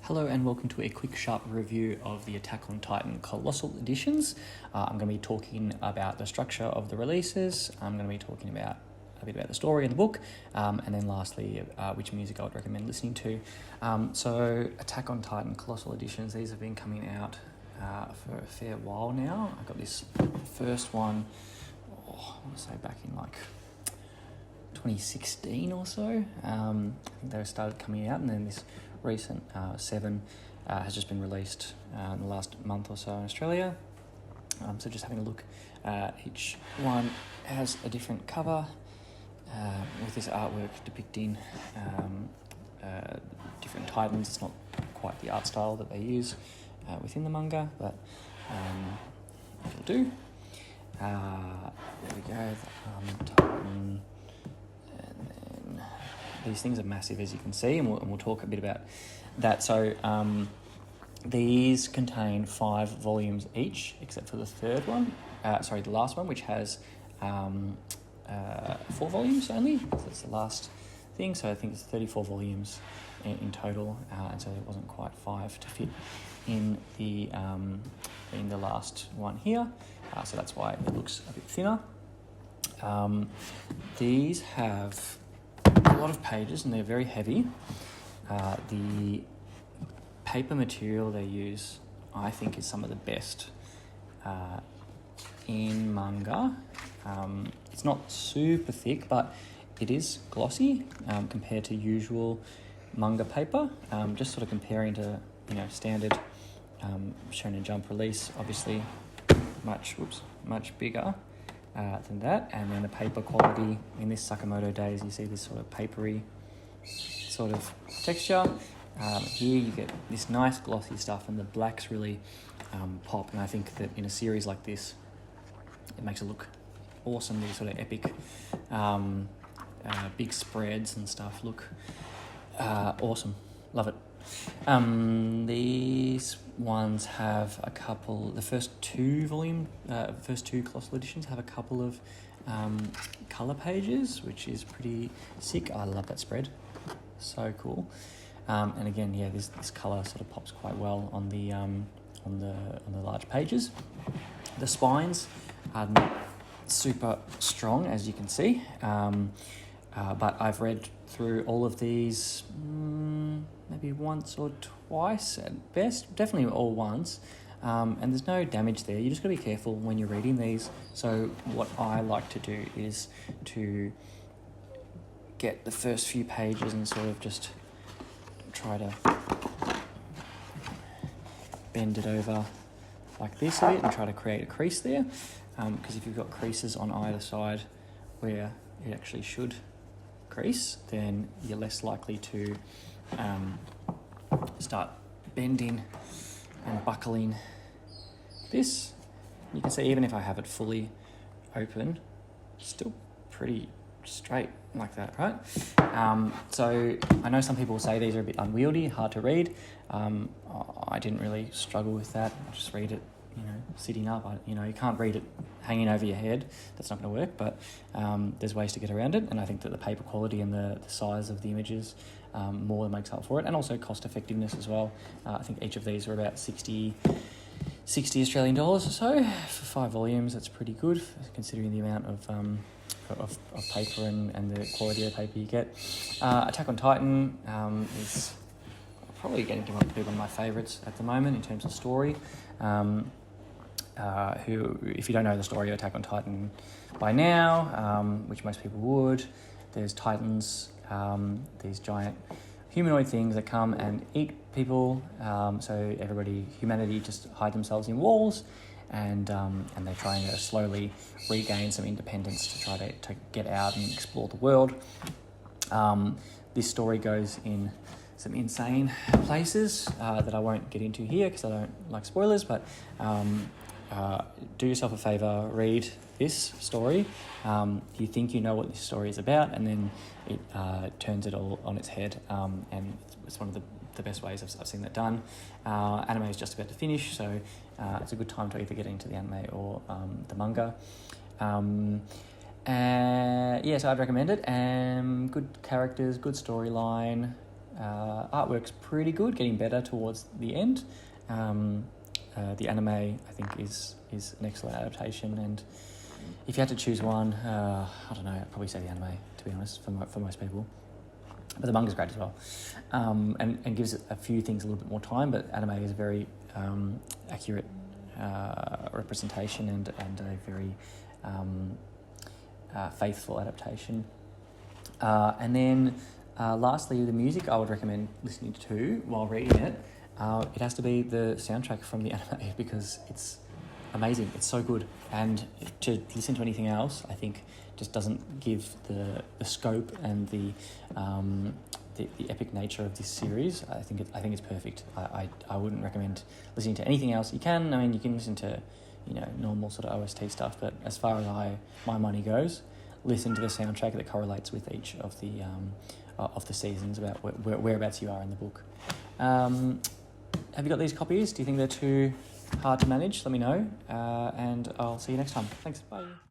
Hello and welcome to a quick sharp review of the Attack on Titan Colossal Editions. I'm going to be talking about the structure of the releases. I'm going to be talking about a bit about the story of the book, and then lastly which music I would recommend listening to. So Attack on Titan Colossal Editions, these have been coming out for a fair while now. I got this first one, I want to say back in like 2016 or so. I think they started coming out, and then this recent 7 has just been released in the last month or so in Australia. So just having a look, each one has a different cover with this artwork depicting different Titans. It's not quite the art style that they use within the manga, but it'll do. There we go, Titan. These things are massive, as you can see, and we'll talk a bit about that. So these contain 5 volumes each, except for the third one. The last one, which has 4 volumes only. So that's the last thing. So I think it's 34 volumes in total, and so it wasn't quite 5 to fit in the last one here. So that's why it looks a bit thinner. These have a lot of pages and they're very heavy. The paper material they use, I think, is some of the best in manga. It's not super thick, but it is glossy compared to usual manga paper. Just sort of comparing to standard Shonen Jump release, obviously much bigger than that. And then the paper quality in this Sakamoto days, you see this sort of papery sort of texture. Here you get this nice glossy stuff, and the blacks really pop. And I think that in a series like this, it makes it look awesome. These sort of epic big spreads and stuff look awesome. Love it. These ones have a couple, the first two Colossal Editions have a couple of colour pages, which is pretty sick. I love that spread. So cool. And again, yeah, this colour sort of pops quite well on the large pages. The spines are not super strong, as you can see, but I've read through all of these maybe once or twice at best, definitely all once, and there's no damage there. You just got to be careful when you're reading these. So what I like to do is to get the first few pages and sort of just try to bend it over like this a bit and try to create a crease there, because if you've got creases on either side where it actually should crease, then you're less likely to start bending and buckling this. You can see even if I have it fully open, it's still pretty straight like that, right? So I know some people say these are a bit unwieldy, hard to read. I didn't really struggle with that. I just read it, sitting up. You can't read it hanging over your head. That's not going to work, but there's ways to get around it, and I think that the paper quality and the size of the images more than makes up for it, and also cost effectiveness as well. I think each of these are about 60 Australian dollars or so for 5 volumes. That's pretty good considering the amount of paper and the quality of the paper you get. Attack on Titan is probably getting to be one of my favourites at the moment in terms of story. Who, if you don't know the story of Attack on Titan by now, which most people would, there's Titans, these giant humanoid things that come and eat people. So humanity just hide themselves in walls, and they're trying to slowly regain some independence to try to get out and explore the world. This story goes in some insane places that I won't get into here because I don't like spoilers, but do yourself a favour, read this story. You think you know what this story is about, and then it turns it all on its head, and it's one of the best ways I've seen that done. Anime is just about to finish, so it's a good time to either get into the anime or the manga. So I'd recommend it. Good characters, good storyline, Artwork's pretty good, getting better towards the end. The anime, I think, is an excellent adaptation, and if you had to choose one, I don't know, I'd probably say the anime, to be honest, for most people. But the manga's great as well, and gives it a few things a little bit more time, but anime is a very accurate representation and a very faithful adaptation. And then lastly, the music I would recommend listening to while reading it. It has to be the soundtrack from the anime because it's amazing. It's so good, and to listen to anything else, I think, just doesn't give the scope and the epic nature of this series. I think it's perfect. I wouldn't recommend listening to anything else. You can listen to normal sort of OST stuff, but as far as my money goes, listen to the soundtrack that correlates with each of the seasons about whereabouts you are in the book. Have you got these copies? Do you think they're too hard to manage? Let me know, and I'll see you next time. Thanks. Bye.